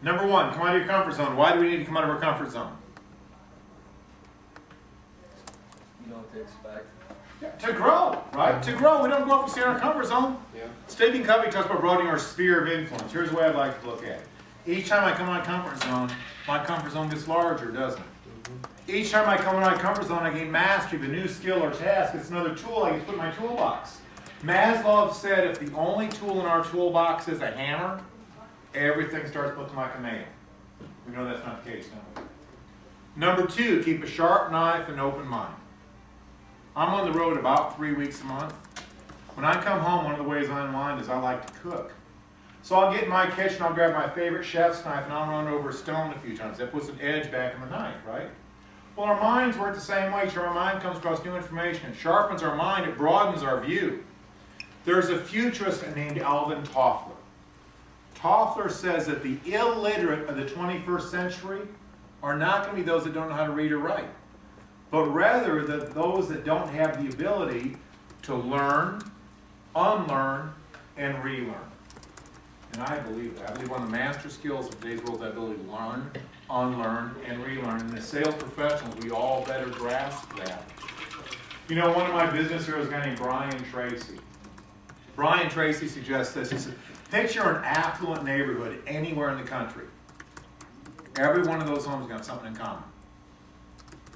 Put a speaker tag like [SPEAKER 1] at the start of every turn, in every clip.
[SPEAKER 1] Number one, come out of your comfort zone. Why do we need to come out of our comfort zone?
[SPEAKER 2] You know what to expect.
[SPEAKER 1] Yeah, to grow, right? To grow. We don't grow if we stay in our comfort zone.
[SPEAKER 3] Yeah.
[SPEAKER 1] Stephen Covey talks about broadening our sphere of influence. Here's the way I'd like to look at it. Each time I come out of my comfort zone gets larger, doesn't it? Each time I come out of my comfort zone, I gain mastery of a new skill or task. It's another tool I can put in my toolbox. Maslow said if the only tool in our toolbox is a hammer, everything starts looking like a nail. We know that's not the case, don't we? Number two, keep a sharp knife and open mind. I'm on the road about 3 weeks a month. When I come home, one of the ways I unwind is I like to cook. So I'll get in my kitchen, I'll grab my favorite chef's knife, and I'll run over a stone a few times. That puts an edge back in the knife, right? Well, our minds work the same way. So our mind comes across new information. It sharpens our mind. It broadens our view. There's a futurist named Alvin Toffler. Toffler says that the illiterate of the 21st century are not going to be those that don't know how to read or write, but rather those that don't have the ability to learn, unlearn, and relearn. And I believe that. I believe one of the master skills of today's world is the ability to learn, unlearn, and relearn. And as sales professionals, we all better grasp that. You know, one of my business heroes is a guy named Brian Tracy. Brian Tracy suggests this. He said, picture an affluent neighborhood anywhere in the country. Every one of those homes got something in common.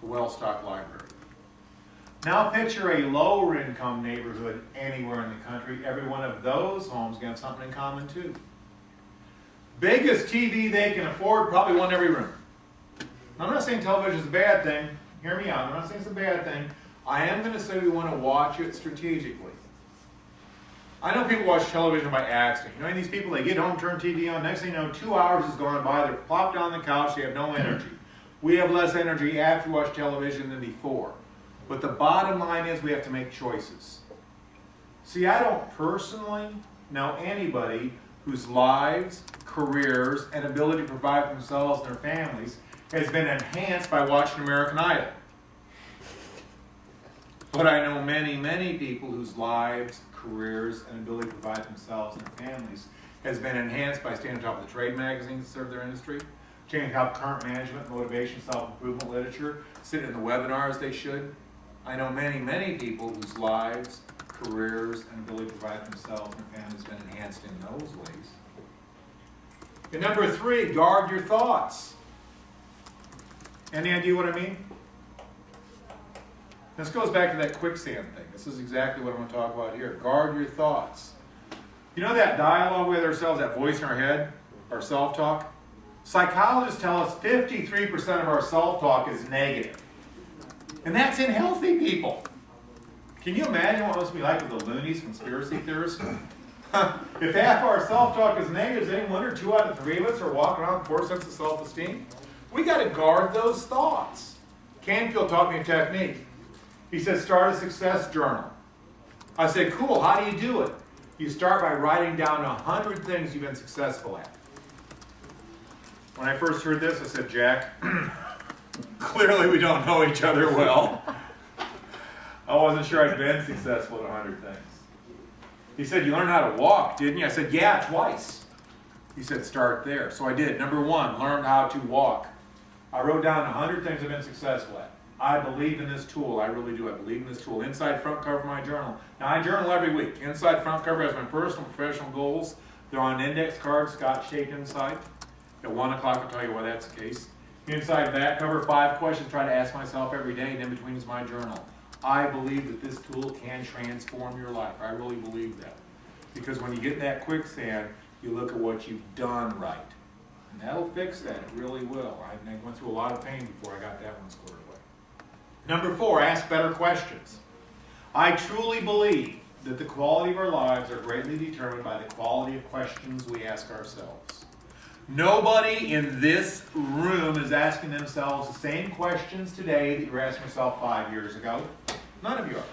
[SPEAKER 1] A well-stocked library. Now picture a lower income neighborhood anywhere in the country. Every one of those homes got something in common too. Biggest TV they can afford, probably one in every room. I'm not saying television is a bad thing. Hear me out. I'm not saying it's a bad thing. I am going to say we want to watch it strategically. I know people watch television by accident. You know, these people, they get home, turn TV on, next thing you know, 2 hours has gone by, they're plopped on the couch, they have no energy. We have less energy after we watch television than before. But the bottom line is we have to make choices. See, I don't personally know anybody whose lives, careers, and ability to provide for themselves and their families has been enhanced by watching American Idol. But I know many, many people whose lives, careers, and ability to provide themselves and their families has been enhanced by staying on top of the trade magazines that serve their industry, changing how current management, motivation, self-improvement literature, sit in the webinars they should. I know many, many people whose lives, careers, and ability to provide for themselves and their families have been enhanced in those ways. And number three, guard your thoughts. Any idea what I mean? This goes back to that quicksand thing. This is exactly what I'm going to talk about here. Guard your thoughts. You know that dialogue with ourselves, that voice in our head, our self-talk? Psychologists tell us 53% of our self-talk is negative. And that's in healthy people. Can you imagine what it must be like with the loonies, conspiracy theorists? If half our self-talk is negative, is any wonder 2 out of 3 of us are walking around with poor sense of self-esteem? We got to guard those thoughts. Canfield taught me a technique. He said, start a success journal. I said, cool, how do you do it? You start by writing down 100 things you've been successful at. When I first heard this, I said, Jack, clearly we don't know each other well. I wasn't sure I'd been successful at 100 things. He said, you learned how to walk, didn't you? I said, yeah, twice. He said, start there. So I did. Number 1, learned how to walk. I wrote down 100 things I've been successful at. I believe in this tool. I really do. I believe in this tool. Inside front cover of my journal. Now, I journal every week. Inside front cover has my personal and professional goals. They're on an index card, Scotch-shaped inside. At 1 o'clock, I'll tell you why that's the case. Inside that cover, 5 questions I try to ask myself every day, and in between is my journal. I believe that this tool can transform your life. I really believe that. Because when you get in that quicksand, you look at what you've done right. And that'll fix that. It really will. I went through a lot of pain before I got that one squared away. Number 4, ask better questions. I truly believe that the quality of our lives are greatly determined by the quality of questions we ask ourselves. Nobody in this room is asking themselves the same questions today that you were asking yourself 5 years ago. None of you are.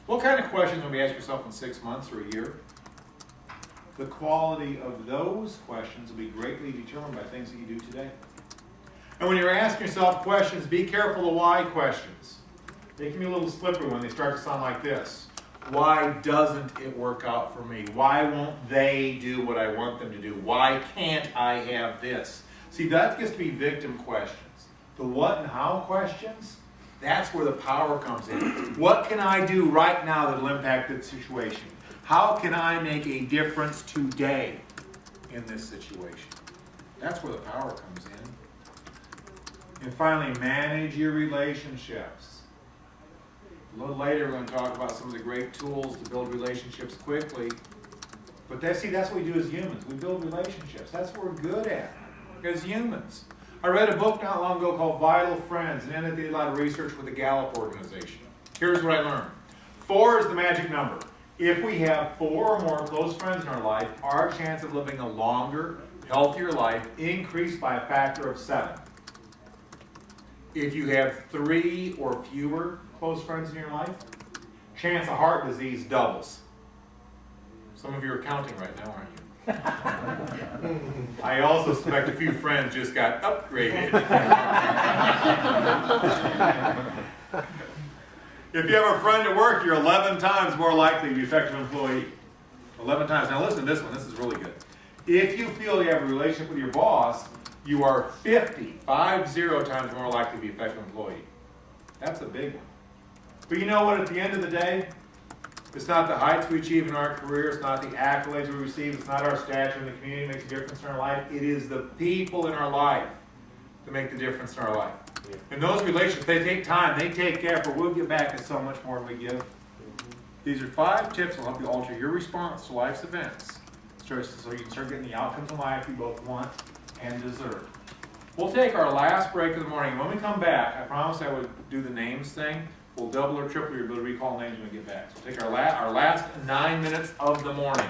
[SPEAKER 1] What kind of questions will you ask yourself in 6 months or a year? The quality of those questions will be greatly determined by things that you do today. And when you're asking yourself questions, be careful of why questions. They can be a little slippery when they start to sound like this. Why doesn't it work out for me? Why won't they do what I want them to do? Why can't I have this? See, that gets to be victim questions. The what and how questions, that's where the power comes in. What can I do right now that will impact the situation? How can I make a difference today in this situation? That's where the power comes in. And finally, manage your relationships. A little later, we're going to talk about some of the great tools to build relationships quickly. But that's what we do as humans. We build relationships. That's what we're good at as humans. I read a book not long ago called Vital Friends, and then they did a lot of research with the Gallup organization. Here's what I learned. 4 is the magic number. If we have 4 or more close friends in our life, our chance of living a longer, healthier life increased by a factor of 7. If you have 3 or fewer close friends in your life, chance of heart disease doubles. Some of you are counting right now, aren't you? I also suspect a few friends just got upgraded. If you have a friend at work, you're 11 times more likely to be an effective employee. 11 times. Now listen to this one. This is really good. If you feel you have a relationship with your boss, you are 50 times more likely to be an effective employee. That's a big one. But you know what? At the end of the day, it's not the heights we achieve in our career. It's not the accolades we receive. It's not our stature in the community that makes a difference in our life. It is the people in our life that make the difference in our life. Yeah. And those relationships, they take time. They take effort. We'll get back to so much more than we give. These are 5 tips that will help you alter your response to life's events so you can start getting the outcomes in life you both want and deserve. We'll take our last break of the morning. When we come back, I promised I would do the names thing. We'll double or triple your ability to recall names when we get back. So we'll take our last 9 minutes of the morning.